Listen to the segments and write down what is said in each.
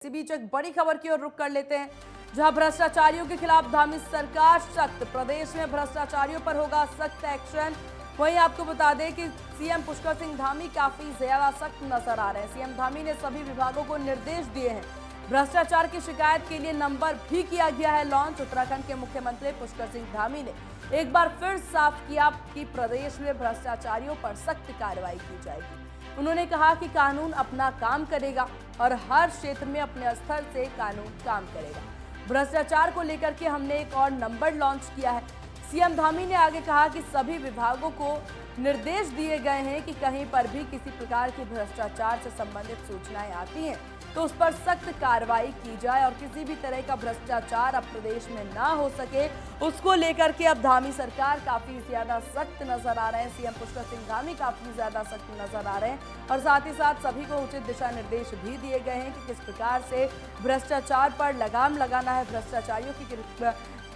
इसी बीच एक बड़ी खबर की ओर रुख कर लेते हैं, जहां भ्रष्टाचारियों के खिलाफ धामी सरकार सख्त। प्रदेश में भ्रष्टाचारियों पर होगा सख्त एक्शन। वहीं आपको बता दें कि सीएम पुष्कर सिंह धामी काफी ज्यादा सख्त नजर आ रहे हैं। सीएम धामी ने सभी विभागों को निर्देश दिए हैं। भ्रष्टाचार की शिकायत के लिए नंबर भी किया गया है लॉन्च। उत्तराखंड के मुख्यमंत्री पुष्कर सिंह धामी ने एक बार फिर साफ किया कि प्रदेश में भ्रष्टाचारियों पर सख्त कार्रवाई की जाएगी। उन्होंने कहा कि कानून अपना काम करेगा और हर क्षेत्र में अपने स्तर से कानून काम करेगा। भ्रष्टाचार को लेकर के हमने एक और नंबर लॉन्च किया है। सीएम धामी ने आगे कहा कि सभी विभागों को निर्देश दिए गए हैं कि कहीं पर भी किसी प्रकार की भ्रष्टाचार से संबंधित सूचनाएं आती हैं तो उस पर सख्त कार्रवाई की जाए और किसी भी तरह का भ्रष्टाचार अब प्रदेश में ना हो सके, उसको लेकर के अब धामी सरकार काफी ज्यादा सख्त नजर आ रहे हैं। सीएम पुष्कर सिंह धामी काफी ज्यादा सख्त नजर आ रहे हैं और साथ ही साथ सभी को उचित दिशा निर्देश भी दिए गए हैं कि किस प्रकार से भ्रष्टाचार पर लगाम लगाना है, भ्रष्टाचारियों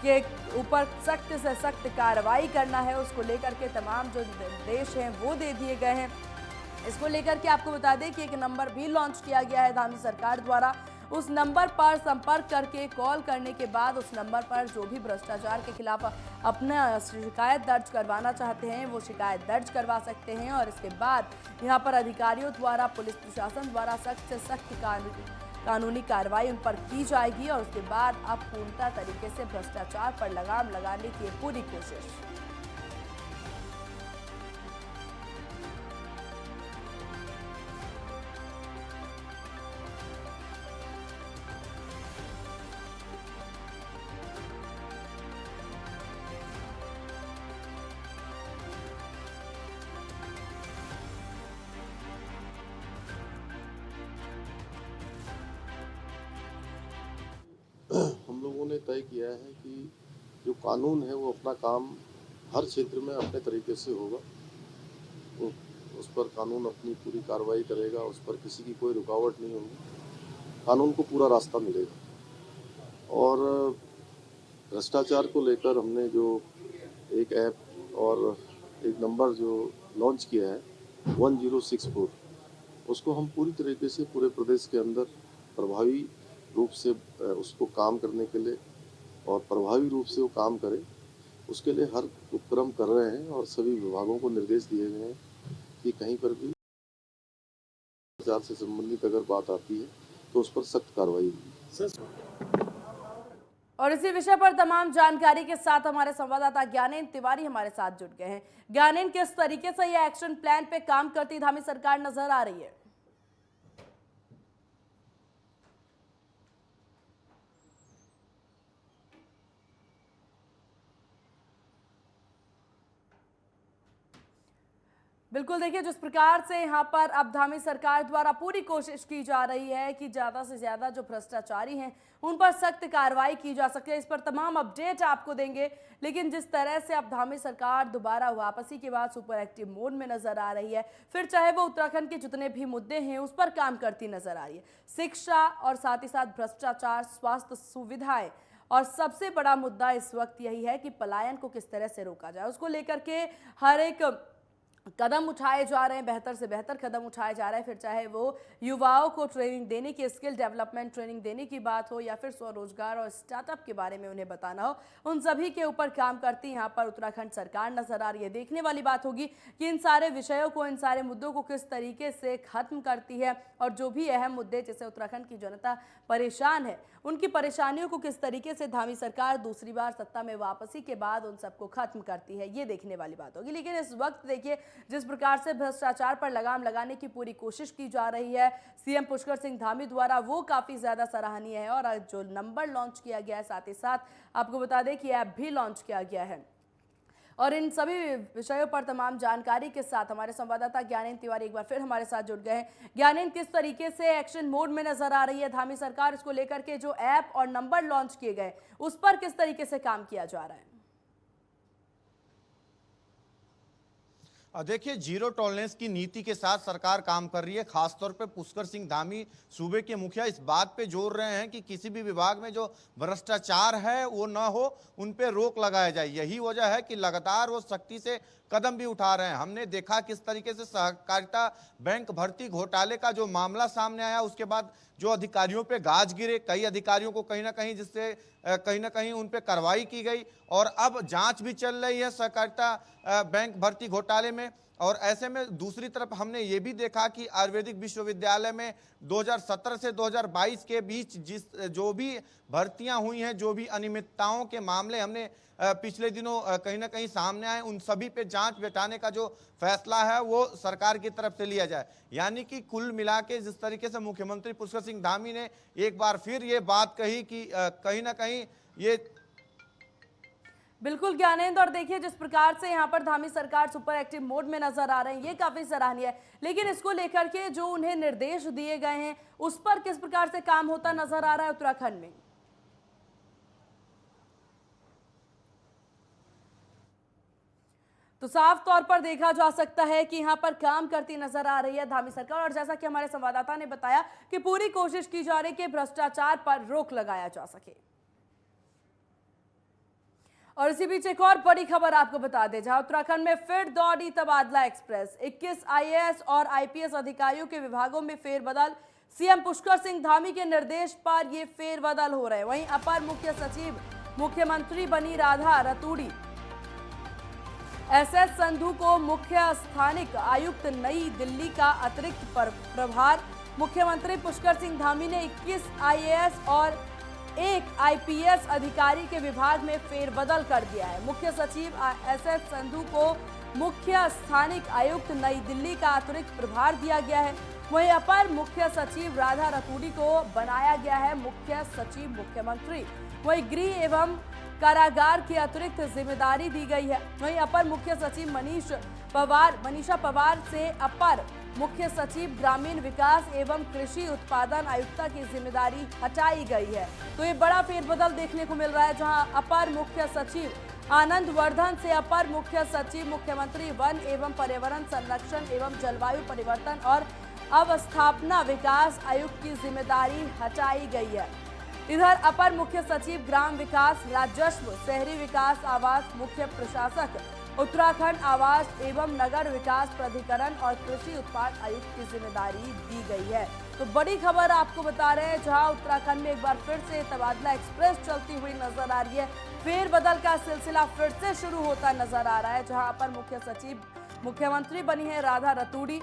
के ऊपर सख्त से सख्त कार्रवाई करना है। उसको लेकर के तमाम जो निर्देश हैं वो दे दिए गए हैं। इसको लेकर के आपको बता दें कि एक नंबर भी लॉन्च किया गया है धामी सरकार द्वारा। उस नंबर पर संपर्क करके कॉल करने के बाद उस नंबर पर जो भी भ्रष्टाचार के खिलाफ अपना शिकायत दर्ज करवाना चाहते हैं वो शिकायत दर्ज करवा सकते हैं और इसके बाद यहाँ पर अधिकारियों द्वारा, पुलिस प्रशासन द्वारा सख्त से सख्त कानूनी कार्रवाई उन पर की जाएगी और उसके बाद अब पूर्णतः तरीके से भ्रष्टाचार पर लगाम लगाने की पूरी कोशिश। हम लोगों ने तय किया है कि जो कानून है वो अपना काम हर क्षेत्र में अपने तरीके से होगा। उस पर कानून अपनी पूरी कार्रवाई करेगा, उस पर किसी की कोई रुकावट नहीं होगी, कानून को पूरा रास्ता मिलेगा। और भ्रष्टाचार को लेकर हमने जो एक ऐप और एक नंबर जो लॉन्च किया है 1064, उसको हम पूरी तरीके से पूरे प्रदेश के अंदर प्रभावी रूप से उसको काम करने के लिए और प्रभावी रूप से वो काम करे उसके लिए हर उपक्रम कर रहे हैं और सभी विभागों को निर्देश दिए गए हैं कि कहीं पर भी भ्रष्टाचार से संबंधित अगर बात आती है तो उस पर सख्त कार्रवाई होगी। और इसी विषय पर तमाम जानकारी के साथ हमारे संवाददाता ज्ञानेन तिवारी हमारे साथ जुड़ गए हैं। ज्ञानेन, किस तरीके से यह एक्शन प्लान पे काम करती धामी सरकार नजर आ रही है? बिल्कुल, देखिए जिस प्रकार से यहाँ पर अब धामी सरकार द्वारा पूरी कोशिश की जा रही है कि ज़्यादा से ज़्यादा जो भ्रष्टाचारी हैं उन पर सख्त कार्रवाई की जा सके, इस पर तमाम अपडेट आपको देंगे। लेकिन जिस तरह से अब धामी सरकार दोबारा वापसी के बाद सुपर एक्टिव मोड में नजर आ रही है, फिर चाहे वो उत्तराखंड के जितने भी मुद्दे हैं उस पर काम करती नजर आ रही है, शिक्षा और साथ ही साथ भ्रष्टाचार, स्वास्थ्य सुविधाएं और सबसे बड़ा मुद्दा इस वक्त यही है कि पलायन को किस तरह से रोका जाए। उसको लेकर के हर एक कदम उठाए जा रहे हैं, बेहतर से बेहतर कदम उठाए जा रहे हैं। फिर चाहे वो युवाओं को ट्रेनिंग देने की, स्किल डेवलपमेंट ट्रेनिंग देने की बात हो या फिर स्वरोजगार और स्टार्टअप के बारे में उन्हें बताना हो, उन सभी के ऊपर काम करती यहाँ पर उत्तराखंड सरकार नजर आ रही है। देखने वाली बात होगी कि इन सारे विषयों को, इन सारे मुद्दों को किस तरीके से खत्म करती है और जो भी अहम मुद्दे जिससे उत्तराखंड की जनता परेशान है उनकी परेशानियों को किस तरीके से धामी सरकार दूसरी बार सत्ता में वापसी के बाद उन सबको खत्म करती है, ये देखने वाली बात होगी। लेकिन इस वक्त देखिए जिस प्रकार से भ्रष्टाचार पर लगाम लगाने की पूरी कोशिश की जा रही है सीएम पुष्कर सिंह धामी द्वारा, वो काफी ज्यादा सराहनीय है। और जो नंबर लॉन्च किया गया है, साथ ही साथ आपको बता दें कि ऐप भी लॉन्च किया गया है। और इन सभी विषयों पर तमाम जानकारी के साथ हमारे संवाददाता ज्ञानेन तिवारी एक बार फिर हमारे साथ जुड़ गए हैं। ज्ञानेन, किस तरीके से एक्शन मोड में नजर आ रही है धामी सरकार, इसको लेकर के जो ऐप और नंबर लॉन्च किए गए उस पर किस तरीके से काम किया जा रहा है? देखिए, जीरो टॉलरेंस की नीति के साथ सरकार काम कर रही है। खासतौर पे पुष्कर सिंह धामी सूबे के मुखिया इस बात पे जोर रहे हैं कि किसी भी विभाग में जो भ्रष्टाचार है वो ना हो, उन पे रोक लगाया जाए। यही वजह है कि लगातार वो सख्ती से कदम भी उठा रहे हैं। हमने देखा किस तरीके से सहकारिता बैंक भर्ती घोटाले का जो मामला सामने आया, उसके बाद जो अधिकारियों पे गाज गिरे, कई अधिकारियों को कहीं ना कहीं उन पे कार्रवाई की गई और अब जांच भी चल रही है सहकारिता बैंक भर्ती घोटाले में। और ऐसे में दूसरी तरफ हमने ये भी देखा कि आयुर्वेदिक विश्वविद्यालय में 2017 से 2022 के बीच जो भी भर्तियां हुई हैं, जो भी अनियमितताओं के मामले हमने पिछले दिनों कहीं ना कहीं सामने आए, उन सभी पे जांच बैठाने का जो फैसला है वो सरकार की तरफ से लिया जाए। यानी कि कुल मिला के जिस तरीके से मुख्यमंत्री पुष्कर सिंह धामी ने एक बार फिर ये बात कही कि कहीं ना कहीं ये बिल्कुल ज्ञानेंद्र, और देखिए जिस प्रकार से यहाँ पर धामी सरकार सुपर एक्टिव मोड में नजर आ रहे हैं, ये काफी सराहनीय है। लेकिन इसको लेकर के जो उन्हें निर्देश दिए गए हैं उस पर किस प्रकार से काम होता नजर आ रहा है उत्तराखंड में? तो साफ तौर पर देखा जा सकता है कि यहां पर काम करती नजर आ रही है धामी सरकार, और जैसा कि हमारे संवाददाता ने बताया कि पूरी कोशिश की जा रही है कि भ्रष्टाचार पर रोक लगाया जा सके। और इसी बीच एक और बड़ी खबर आपको बता दें, जहां उत्तराखंड में फिर दौड़ी तबादला एक्सप्रेस। 21 आईएएस और आईपीएस अधिकारियों के विभागों में फेरबदल। सीएम पुष्कर सिंह धामी के निर्देश पर ये फेरबदल हो रहे हैं। वहीं अपर मुख्य सचिव मुख्यमंत्री बनी राधा रतूड़ी। एसएस संधू को मुख्य स्थानिक आयुक्त नई दिल्ली का अतिरिक्त प्रभार। मुख्यमंत्री पुष्कर सिंह धामी ने 21 आईएएस और 1 आईपीएस अधिकारी के विभाग में फेरबदल कर दिया है। मुख्य सचिव एसएस संधू को मुख्य स्थानिक आयुक्त नई दिल्ली का अतिरिक्त प्रभार दिया गया है। वहीं अपर मुख्य सचिव राधा रतूड़ी को बनाया गया है मुख्य सचिव मुख्यमंत्री। वहीं गृह एवं कारागार की अतिरिक्त जिम्मेदारी दी गई है। वहीं अपर मुख्य सचिव मनीषा पवार से अपर मुख्य सचिव ग्रामीण विकास एवं कृषि उत्पादन आयुक्ता की जिम्मेदारी हटाई गई है। तो ये बड़ा फेरबदल देखने को मिल रहा है, जहां अपर मुख्य सचिव आनंद वर्धन से अपर मुख्य सचिव मुख्यमंत्री वन एवं पर्यावरण संरक्षण एवं जलवायु परिवर्तन और अवस्थापना विकास आयुक्त की जिम्मेदारी हटाई गई है। इधर अपर मुख्य सचिव ग्राम विकास, राजस्व, शहरी विकास, आवास मुख्य प्रशासक, उत्तराखंड आवास एवं नगर विकास प्राधिकरण और कृषि उत्पाद आयुक्त की जिम्मेदारी दी गई है। तो बड़ी खबर आपको बता रहे हैं, जहां उत्तराखंड में एक बार फिर से तबादला एक्सप्रेस चलती हुई नजर आ रही है। फेरबदल का सिलसिला फिर से शुरू होता नजर आ रहा है, जहां अपर मुख्य सचिव मुख्यमंत्री बनी है राधा रतूड़ी।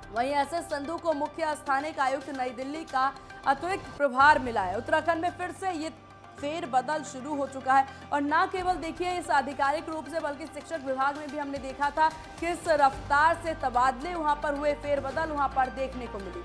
वहीं एसएस संधू को मुख्य स्थानिक आयुक्त नई दिल्ली का अतिरिक्त प्रभार मिला है। उत्तराखंड में फिर से ये फेरबदल शुरू हो चुका है, और ना केवल देखिए इस आधिकारिक रूप से बल्कि शिक्षक विभाग में भी हमने देखा था किस रफ्तार से तबादले वहां पर हुए, फेरबदल वहां पर देखने को मिली।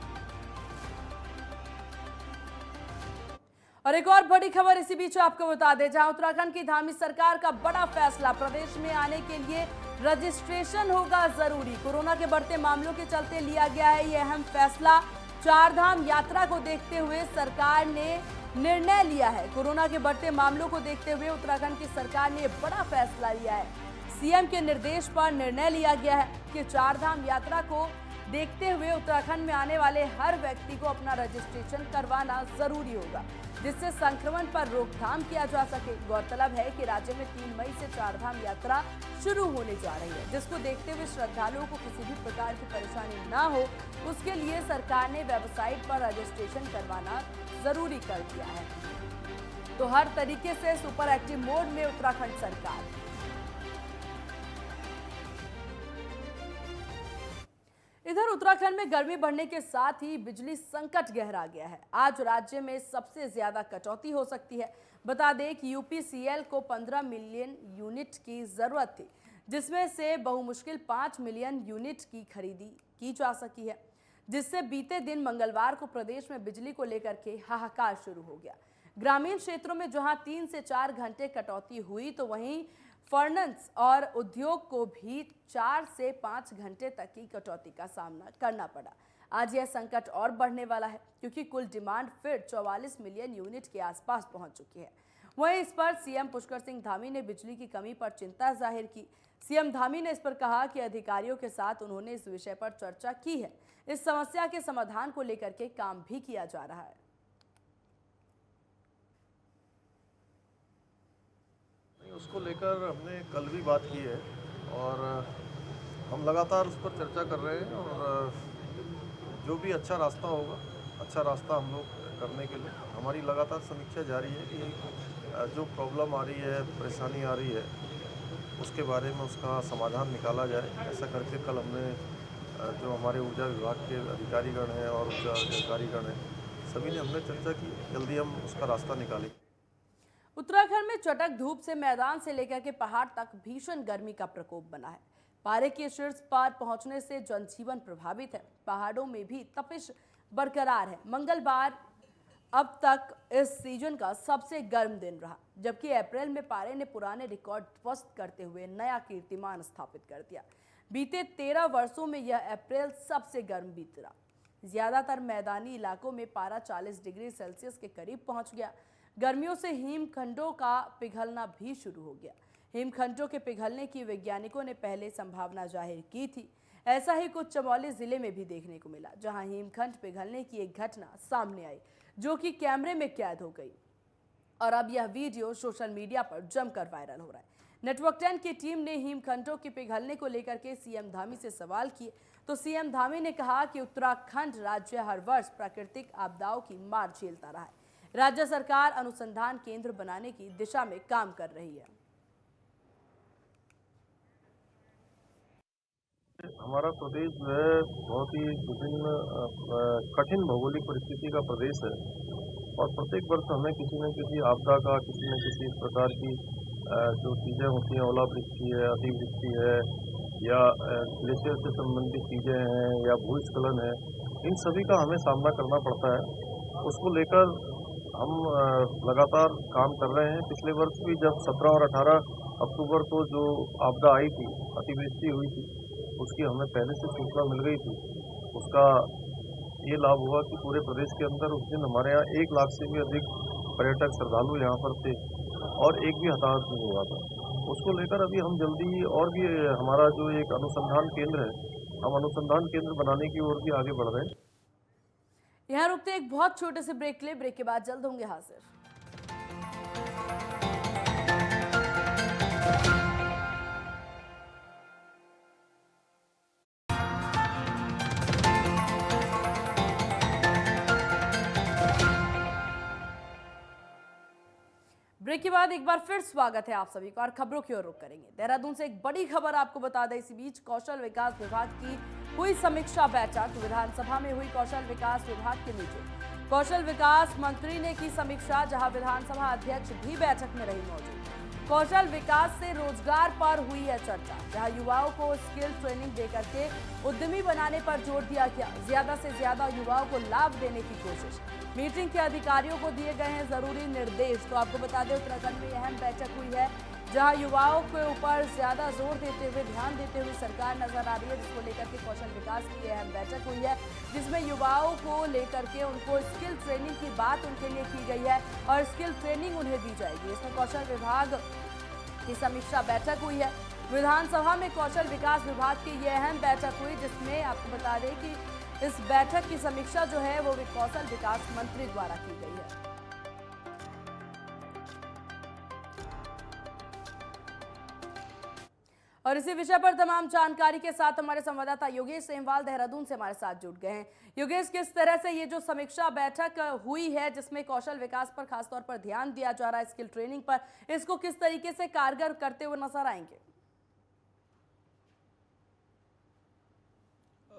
और एक और बड़ी खबर इसी बीच आपको बता दें, जहां उत्तराखंड की धामी सरकार का बड़ा फैसला, प्रदेश में आने के लिए रजिस्ट्रेशन होगा जरूरी। कोरोना के बढ़ते मामलों के चलते लिया गया है यह अहम फैसला। चारधाम यात्रा को देखते हुए सरकार ने निर्णय लिया है। कोरोना के बढ़ते मामलों को देखते हुए उत्तराखंड की सरकार ने बड़ा फैसला लिया है। सीएम के निर्देश पर निर्णय लिया गया है कि चारधाम यात्रा को देखते हुए उत्तराखंड में आने वाले हर व्यक्ति को अपना रजिस्ट्रेशन करवाना जरूरी होगा, जिससे संक्रमण पर रोकथाम किया जा सके। गौरतलब है कि राज्य में 3 मई से चारधाम यात्रा शुरू होने जा रही है, जिसको देखते हुए श्रद्धालुओं को किसी भी प्रकार की परेशानी ना हो, उसके लिए सरकार ने वेबसाइट पर रजिस्ट्रेशन करवाना जरूरी कर दिया है। तो हर तरीके से सुपर एक्टिव मोड में उत्तराखंड सरकार। इधर उत्तराखंड में गर्मी बढ़ने के साथ ही बिजली संकट गहरा गया है। आज राज्य में सबसे ज्यादा कटौती हो सकती है। बता दें कि यूपीसीएल को 15 मिलियन यूनिट की जरूरत थी, जिसमें से बहुमुश्किल 5 मिलियन यूनिट की खरीदी की जा सकी है, जिससे बीते दिन मंगलवार को प्रदेश में बिजली को लेकर के हाहाकार शुरू हो गया। ग्रामीण क्षेत्रों में जहां 3 से 4 घंटे कटौती हुई, तो वहीं फर्नेस और उद्योग को भी 4 से 5 घंटे तक की कटौती का सामना करना पड़ा। आज यह संकट और बढ़ने वाला है, क्योंकि कुल डिमांड फिर 44 मिलियन यूनिट के आसपास पहुंच चुकी है। वहीं इस पर सीएम पुष्कर सिंह धामी ने बिजली की कमी पर चिंता जाहिर की। सीएम धामी ने इस पर कहा कि अधिकारियों के साथ उन्होंने इस विषय पर चर्चा की है। इस समस्या के समाधान को लेकर के काम भी किया जा रहा है। उसको लेकर हमने कल भी बात की है और हम लगातार उस पर चर्चा कर रहे हैं, और जो भी अच्छा रास्ता होगा अच्छा रास्ता हम लोग करने के लिए हमारी लगातार समीक्षा जारी है कि जो प्रॉब्लम आ रही है, परेशानी आ रही है, उसके बारे में उसका समाधान निकाला जाए। ऐसा करके कल हमने जो हमारे ऊर्जा विभाग के अधिकारीगण हैं और उच्च अधिकारीगण हैं, सभी ने हमने चर्चा की, जल्दी हम उसका रास्ता निकालेंगे। उत्तराखंड में चटक धूप से मैदान से लेकर के पहाड़ तक भीषण गर्मी का प्रकोप बना है। पारे के शीर्ष पर पहुंचने से जनजीवन प्रभावित है। पहाड़ों में भी तपिश बरकरार है। मंगलवार अब तक इस सीजन का सबसे गर्म दिन रहा, जबकि अप्रैल में पारे ने पुराने रिकॉर्ड ध्वस्त करते हुए नया कीर्तिमान स्थापित कर दिया। बीते 13 वर्षों में यह अप्रैल सबसे गर्म बीत रहा। ज्यादातर मैदानी इलाकों में पारा 40 डिग्री सेल्सियस के करीब पहुंच गया। गर्मियों से हिमखंडों का पिघलना भी शुरू हो गया। हिमखंडों के पिघलने की वैज्ञानिकों ने पहले संभावना जाहिर की थी। ऐसा ही कुछ चमोली जिले में भी देखने को मिला, जहां हिमखंड पिघलने की एक घटना सामने आई, जो कि कैमरे में कैद हो गई और अब यह वीडियो सोशल मीडिया पर जमकर वायरल हो रहा है। नेटवर्क 10 की टीम ने हिमखंडों के पिघलने को लेकर के सीएम धामी से सवाल किए, तो सीएम धामी ने कहा कि उत्तराखंड राज्य हर वर्ष प्राकृतिक आपदाओं की मार झेलता रहा है। राज्य सरकार अनुसंधान केंद्र बनाने की दिशा में काम कर रही है। हमारा प्रदेश जो है बहुत ही विभिन्न कठिन भौगोलिक परिस्थिति का प्रदेश है और प्रत्येक वर्ष हमें किसी न किसी आपदा का, किसी न किसी प्रकार की जो चीज़ें होती हैं, ओलावृष्टि है, अतिवृष्टि है या ग्लेशियर से संबंधित चीज़ें हैं या भूस्खलन है, इन सभी का हमें सामना करना पड़ता है। उसको लेकर हम लगातार काम कर रहे हैं। पिछले वर्ष भी जब 17 और 18 अक्टूबर को जो आपदा आई थी, अतिवृष्टि हुई थी, उसकी हमें पहले से सूचना मिल गई थी। उसका ये लाभ हुआ कि पूरे प्रदेश के अंदर उस दिन हमारे यहाँ 1 लाख से भी अधिक पर्यटक श्रद्धालु यहाँ पर थे और एक भी हताहत नहीं हुआ था। उसको लेकर अभी हम जल्दी और भी हमारा जो एक अनुसंधान केंद्र है, हम अनुसंधान केंद्र बनाने की ओर भी आगे बढ़ रहे हैं। यहाँ रुकते एक बहुत छोटे से ब्रेक ले, ब्रेक के बाद जल्द होंगे हाजिर। ब्रेक के बाद एक बार फिर स्वागत है आप सभी का और खबरों की ओर रुख करेंगे। देहरादून से एक बड़ी खबर आपको बता दें। इसी बीच कौशल विकास विभाग की हुई समीक्षा बैठक। विधानसभा में हुई कौशल विकास विभाग की मीटिंग। कौशल विकास मंत्री ने की समीक्षा, जहां विधानसभा अध्यक्ष भी बैठक में रही मौजूद। कौशल विकास से रोजगार पर हुई है चर्चा, जहां युवाओं को स्किल ट्रेनिंग देकर के उद्यमी बनाने पर जोर दिया गया। ज्यादा से ज्यादा युवाओं को लाभ देने की कोशिश। मीटिंग के अधिकारियों को दिए गए हैं जरूरी निर्देश। तो आपको बता दें, उत्तराखंड में अहम बैठक हुई है, जहां युवाओं के ऊपर ज्यादा जोर देते हुए, ध्यान देते हुए सरकार नजर आ रही है, जिसको लेकर के कौशल विकास की अहम बैठक हुई है, जिसमें युवाओं को लेकर के उनको स्किल ट्रेनिंग की बात उनके लिए की गई है और स्किल ट्रेनिंग उन्हें दी जाएगी। इसमें कौशल विभाग की समीक्षा बैठक हुई है। विधानसभा में कौशल विकास विभाग की यह अहम बैठक हुई, जिसमें आपको बता दें कि इस बैठक की समीक्षा जो है वो कौशल विकास मंत्री द्वारा की गई है। और इसी विषय पर तमाम जानकारी के साथ हमारे संवाददाता योगेश सेमवाल देहरादून से हमारे साथ जुड़ गए हैं। योगेश, किस तरह से ये जो समीक्षा बैठक हुई है, जिसमें कौशल विकास पर खासतौर पर ध्यान दिया जा रहा है, स्किल ट्रेनिंग पर, इसको किस तरीके से कारगर करते हुए नजर आएंगे?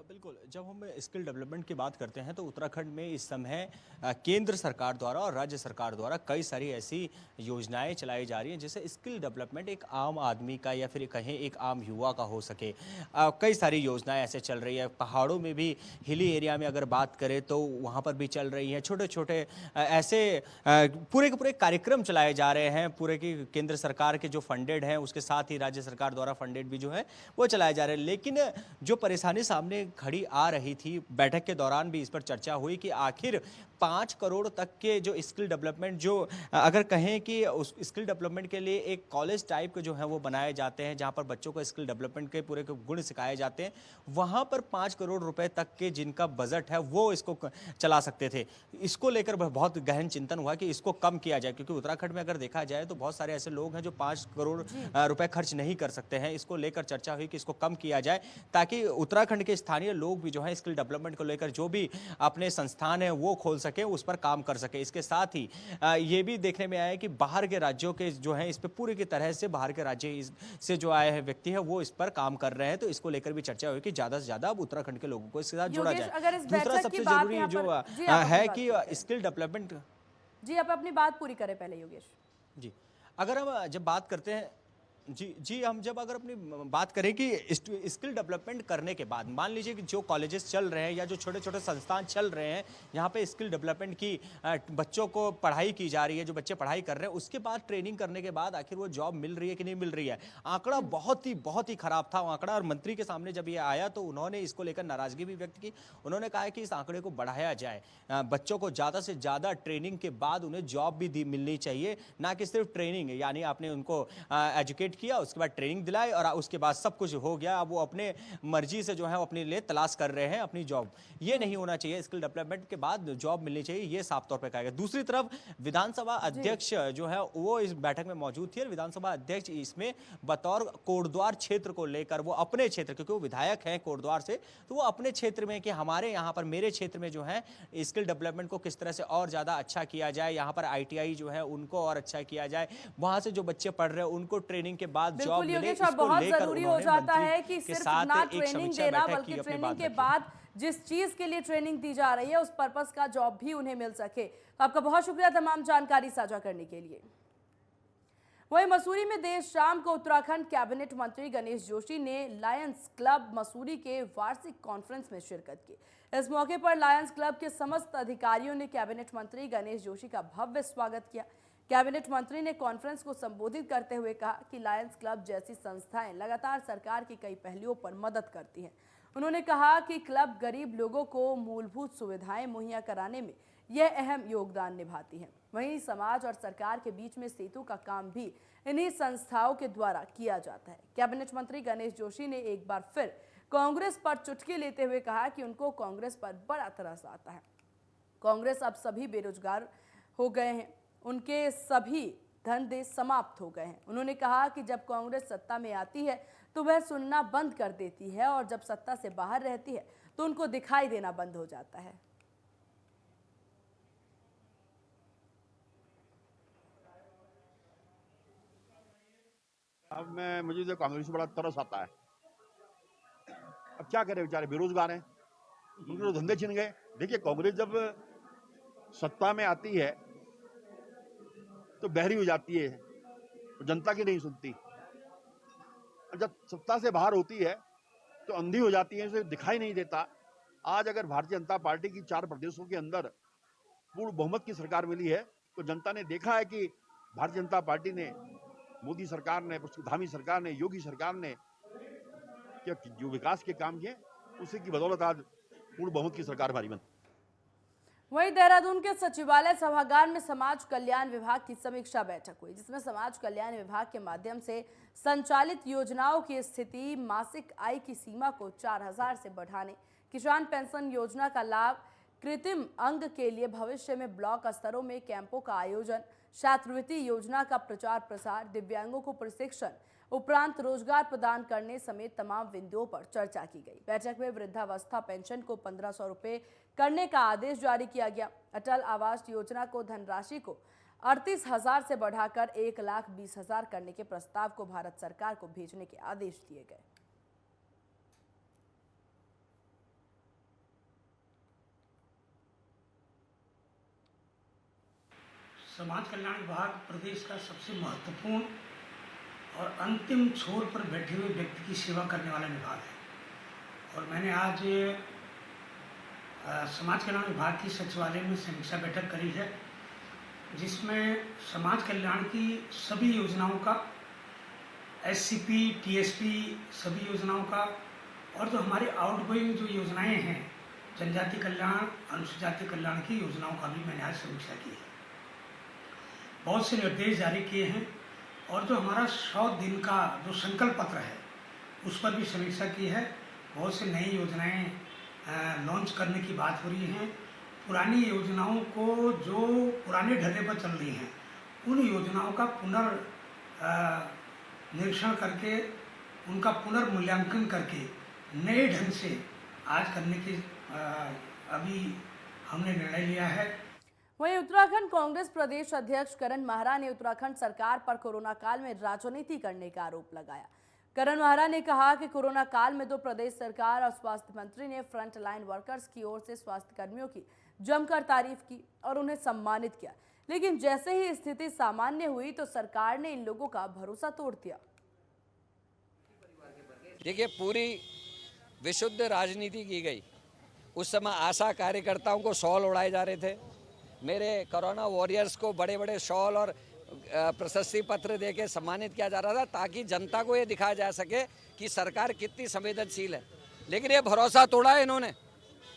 बिल्कुल, जब हम स्किल डेवलपमेंट की बात करते हैं तो उत्तराखंड में इस समय केंद्र सरकार द्वारा और राज्य सरकार द्वारा कई सारी ऐसी योजनाएं चलाई जा रही हैं, जैसे स्किल डेवलपमेंट एक आम आदमी का या फिर कहें एक आम युवा का हो सके। कई सारी योजनाएं ऐसे चल रही है। पहाड़ों में भी, हिली एरिया में अगर बात करें तो वहाँ पर भी चल रही हैं। छोटे छोटे ऐसे पूरे के पूरे कार्यक्रम चलाए जा रहे हैं, पूरे की केंद्र सरकार के जो फंडेड हैं, उसके साथ ही राज्य सरकार द्वारा फंडेड भी जो है वो चलाए जा रहे हैं। लेकिन जो परेशानी सामने खड़ी आ रही थी, बैठक के दौरान भी इस पर चर्चा हुई कि आखिर 5 करोड़ तक के जो स्किल डेवलपमेंट, जो अगर कहें कि उस स्किल डेवलपमेंट के लिए एक कॉलेज टाइप के जो है वो बनाए जाते हैं, जहां पर बच्चों को स्किल डेवलपमेंट के पूरे गुण सिखाए जाते हैं, वहां पर 5 करोड़ रुपए तक के जिनका बजट है वो इसको चला सकते थे। इसको लेकर बहुत गहन चिंतन हुआ कि इसको कम किया जाए, क्योंकि उत्तराखंड में अगर देखा जाए तो बहुत सारे ऐसे लोग हैं जो 5 करोड़ रुपए खर्च नहीं कर सकते हैं। इसको लेकर चर्चा हुई कि इसको कम किया जाए, ताकि उत्तराखंड के स्थानीय लोग भी जो है स्किल डेवलपमेंट को लेकर जो भी अपने संस्थान है वो खोल सके, उस पर काम कर सके। इसके साथ ही ये भी देखने में आया कि बाहर के राज्यों के जो है इस पर पूरी की तरह से बाहर के राज्य से जो आए हैं व्यक्ति है वो इस पर काम कर रहे हैं। तो इसको लेकर भी चर्चा हुई कि ज्यादा से ज्यादा अब उत्तराखंड के लोगों को इसके साथ जोड़ा जाए। दूसरा सबसे जरूरी जो है कि स्किल डेवलपमेंट। जी, आप अपनी बात पूरी करें पहले योगेश जी। अगर हम जब बात करते हैं जी हम जब अगर अपनी बात करें कि स्किल डेवलपमेंट करने के बाद, मान लीजिए कि जो कॉलेजेस चल रहे हैं या जो छोटे छोटे संस्थान चल रहे हैं यहाँ पे स्किल डेवलपमेंट की बच्चों को पढ़ाई की जा रही है, जो बच्चे पढ़ाई कर रहे हैं उसके बाद ट्रेनिंग करने के बाद आखिर वो जॉब मिल रही है कि नहीं मिल रही है। आंकड़ा बहुत ही खराब था आंकड़ा, और मंत्री के सामने जब ये आया तो उन्होंने इसको लेकर नाराजगी भी व्यक्त की। उन्होंने कहा कि इस आंकड़े को बढ़ाया जाए, बच्चों को ज़्यादा से ज़्यादा ट्रेनिंग के बाद उन्हें जॉब भी मिलनी चाहिए, ना कि सिर्फ ट्रेनिंग, यानी आपने उनको एजुकेट किया, उसके बाद ट्रेनिंग दिलाई और उसके बाद सब कुछ हो गया, अब वो अपने मर्जी से जो है अपने लिए तलाश कर रहे हैं अपनी जॉब। ये नहीं होना चाहिए। स्किल डेवलपमेंट के बाद जॉब मिलनी चाहिए, ये साफ तौर पे कहा गया। दूसरी तरफ विधानसभा अध्यक्ष जो है वो इस बैठक में मौजूद थी, और विधानसभा अध्यक्ष इसमें बतौर कोटद्वार क्षेत्र को लेकर, वो अपने क्षेत्र, क्योंकि वो विधायक हैं कोटद्वार से, तो वो अपने क्षेत्र में कि हमारे यहाँ पर, मेरे क्षेत्र में जो है स्किल डेवलपमेंट को किस तरह से और ज्यादा अच्छा किया जाए, यहाँ पर ITI जो है उनको और अच्छा किया जाए, वहां से जो बच्चे पढ़ रहे हैं उनको ट्रेनिंग के बाद जॉब मिले, इसको बहुत लेकर जरूरी हो जाता है कि के सिर्फ साथ ना एक ट्रेनिंग समीक्षा देना, बैठक बल्कि की, अपनी ट्रेनिंग बात के रखी। बाद जिस चीज के लिए ट्रेनिंग दी जा रही है उस पर्पस का जॉब भी उन्हें मिल सके। तो आपका बहुत शुक्रिया तमाम जानकारी साझा करने के लिए। वहीं मसूरी में देर शाम को उत्तराखंड कैबिनेट मंत्री गणेश जोशी ने लायंस क्लब मसूरी के वार्षिक कॉन्फ्रेंस में शिरकत की। इस मौके पर लायंस क्लब के समस्त अधिकारियों ने कैबिनेट मंत्री गणेश जोशी का भव्य स्वागत किया। कैबिनेट मंत्री ने कॉन्फ्रेंस को संबोधित करते हुए कहा कि लायंस क्लब जैसी संस्थाएं लगातार सरकार की कई पहलुओं पर मदद करती हैं। उन्होंने कहा कि क्लब गरीब लोगों को मूलभूत सुविधाएं मुहैया कराने में यह अहम योगदान निभाती हैं। वहीं समाज और सरकार के बीच में सेतु का काम भी इन्हीं संस्थाओं के द्वारा किया जाता है। कैबिनेट मंत्री गणेश जोशी ने एक बार फिर कांग्रेस पर चुटकी लेते हुए कहा कि उनको कांग्रेस पर बड़ा तरस आता है। कांग्रेस अब सभी बेरोजगार हो गए हैं, उनके सभी धंधे समाप्त हो गए हैं। उन्होंने कहा कि जब कांग्रेस सत्ता में आती है तो वह सुनना बंद कर देती है, और जब सत्ता से बाहर रहती है तो उनको दिखाई देना बंद हो जाता है। अब मुझे तो कांग्रेस से बड़ा तरस आता है। अब क्या करें, बेचारे बेरोजगार हैं, उनके तो धंधे छिन गए। देखिए, कांग्रेस जब सत्ता में आती है तो बहरी हो जाती है, तो जनता की नहीं सुनती, और जब सत्ता से बाहर होती है तो अंधी हो जाती है, उसे दिखाई नहीं देता। आज अगर भारतीय जनता पार्टी की 4 प्रदेशों के अंदर पूर्ण बहुमत की सरकार मिली है, तो जनता ने देखा है कि भारतीय जनता पार्टी ने, मोदी सरकार ने, धामी सरकार ने, योगी सरकार ने जो विकास के काम किए, उसी की बदौलत आज पूर्ण बहुमत की सरकार हमारी बनी। वहीं देहरादून के सचिवालय सभागार में समाज कल्याण विभाग की समीक्षा बैठक हुई, जिसमें समाज कल्याण विभाग के माध्यम से संचालित योजनाओं की स्थिति, मासिक आय की सीमा को 4000 से बढ़ाने, किसान पेंशन योजना का लाभ, कृत्रिम अंग के लिए भविष्य में ब्लॉक स्तरों में कैंपों का आयोजन, छात्रवृत्ति योजना का प्रचार प्रसार, दिव्यांगों को प्रशिक्षण उपरांत रोजगार प्रदान करने समेत तमाम बिंदुओं पर चर्चा की गई। बैठक में वृद्धावस्था पेंशन को 1500 रुपए करने का आदेश जारी किया गया। अटल आवास योजना को धनराशि को 38,000 से बढ़ाकर 1,20,000 करने के प्रस्ताव को भारत सरकार को भेजने के आदेश दिए गए। समाज कल्याण विभाग प्रदेश का सबसे महत्वपूर्ण और अंतिम छोर पर बैठे हुए व्यक्ति की सेवा करने वाला विभाग है। और मैंने आज समाज कल्याण विभाग की सचिवालय में समीक्षा बैठक करी है, जिसमें समाज कल्याण की सभी योजनाओं का, SCP, TSP सभी योजनाओं का, और जो हमारी आउटगोइंग जो योजनाएं हैं जनजाति कल्याण, अनुसूचित जाति कल्याण की योजनाओं का भी मैंने आज समीक्षा की है। बहुत से निर्देश जारी किए हैं और जो हमारा 100 दिन का जो संकल्प पत्र है उस पर भी समीक्षा की है। बहुत से नई योजनाएं लॉन्च करने की बात हो रही हैं। पुरानी योजनाओं को जो पुराने ढर्रे पर चल रही हैं उन योजनाओं का निरीक्षण करके उनका पुनर्मूल्यांकन करके नए ढंग से आज करने की अभी हमने निर्णय लिया है। वहीं उत्तराखंड कांग्रेस प्रदेश अध्यक्ष करण माहरा ने उत्तराखंड सरकार पर कोरोना काल में राजनीति करने का आरोप लगाया। करण माहरा ने कहा कि कोरोना काल में तो प्रदेश सरकार और स्वास्थ्य मंत्री ने फ्रंट लाइन वर्कर्स की ओर से स्वास्थ्य कर्मियों की जमकर तारीफ की और उन्हें सम्मानित किया, लेकिन जैसे ही स्थिति सामान्य हुई तो सरकार ने इन लोगों का भरोसा तोड़ दिया। देखिए, पूरी विशुद्ध राजनीति की गई। उस समय आशा कार्यकर्ताओं को शॉल उड़ाए जा रहे थे, मेरे कोरोना वॉरियर्स को बड़े बड़े शॉल और प्रशस्ति पत्र देके सम्मानित किया जा रहा था ताकि जनता को ये दिखाया जा सके कि सरकार कितनी संवेदनशील है। लेकिन ये भरोसा तोड़ा है इन्होंने।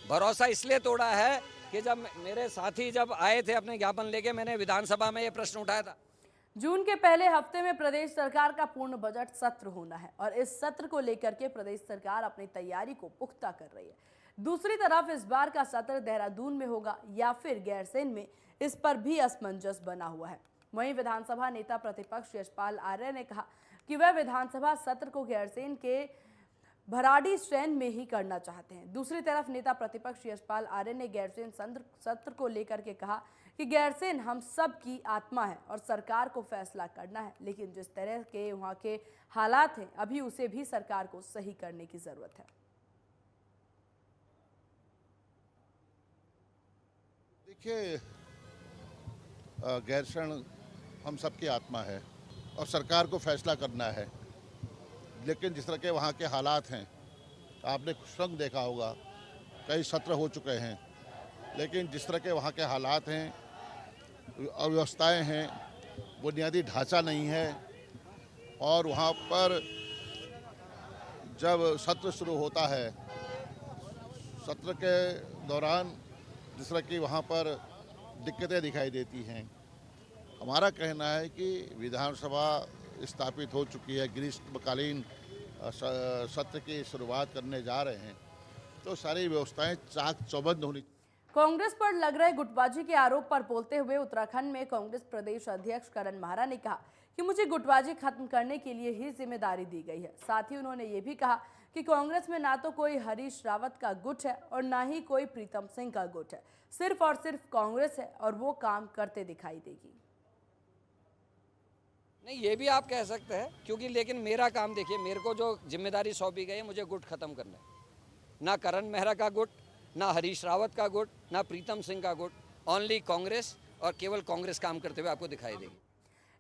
भरोसा इसलिए तोड़ा है कि जब मेरे साथी जब आए थे अपने ज्ञापन लेके, मैंने विधानसभा में ये प्रश्न उठाया था। जून के पहले हफ्ते में प्रदेश सरकार का पूर्ण बजट सत्र होना है और इस सत्र को लेकर के प्रदेश सरकार अपनी तैयारी को पुख्ता कर रही है। दूसरी तरफ इस बार का सत्र देहरादून में होगा या फिर गैरसैंण में, इस पर भी असमंजस बना हुआ है। वहीं विधानसभा नेता प्रतिपक्ष यशपाल आर्य ने कहा कि वह विधानसभा सत्र को गैरसैंण के भराड़ी स्टैंड में ही करना चाहते हैं। दूसरी तरफ नेता प्रतिपक्ष यशपाल आर्य ने गैरसैंण सत्र को लेकर के कहा कि गैरसैंण हम सब की आत्मा है और सरकार को फैसला करना है, लेकिन जिस तरह के वहां के हालात हैं अभी उसे भी सरकार को सही करने की जरूरत है। देखिए, गैरसैंण हम सबकी आत्मा है और सरकार को फैसला करना है, लेकिन जिस तरह के वहाँ के हालात हैं, आपने स्वयं देखा होगा, कई सत्र हो चुके हैं, लेकिन जिस तरह के वहाँ के हालात हैं, अव्यवस्थाएं हैं, बुनियादी ढांचा नहीं है और वहाँ पर जब सत्र शुरू होता है, सत्र के दौरान जिस तरह की वहाँ पर दिक्कतें दिखाई देती हैं। हमारा कहना है कि विधानसभा स्थापित हो चुकी है, ग्रीष्मकालीन सत्र की शुरुआत करने जा रहे हैं, तो सारी व्यवस्थाएं चाक चौबंद होनी। कांग्रेस पर लग रहे गुटबाजी के आरोप पर बोलते हुए उत्तराखंड में कांग्रेस प्रदेश अध्यक्ष करण माहरा ने कहा कि मुझे गुटबाजी खत्म करने के लिए ही जिम्मेदारी दी गई है। साथ ही उन्होंने ये भी कहा कि कांग्रेस में ना तो कोई हरीश रावत का गुट है और ना ही कोई प्रीतम सिंह का गुट है, सिर्फ और सिर्फ कांग्रेस है और वो काम करते दिखाई देगी। नहीं, ये भी आप कह सकते हैं, क्योंकि लेकिन मेरा काम देखिए, मेरे को जो जिम्मेदारी सौंपी गई है, मुझे गुट खत्म करना है। ना करण मेहरा का गुट, ना हरीश रावत का गुट, ना प्रीतम सिंह का गुट, ओनली कांग्रेस, और केवल कांग्रेस काम करते हुए आपको दिखाई देगी।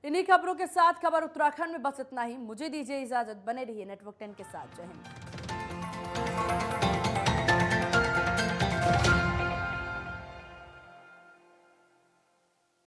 इन्हीं खबरों के साथ खबर उत्तराखंड में बस इतना ही। मुझे दीजिए इजाजत, बने रहिए नेटवर्क 10 के साथ। जय हिंद।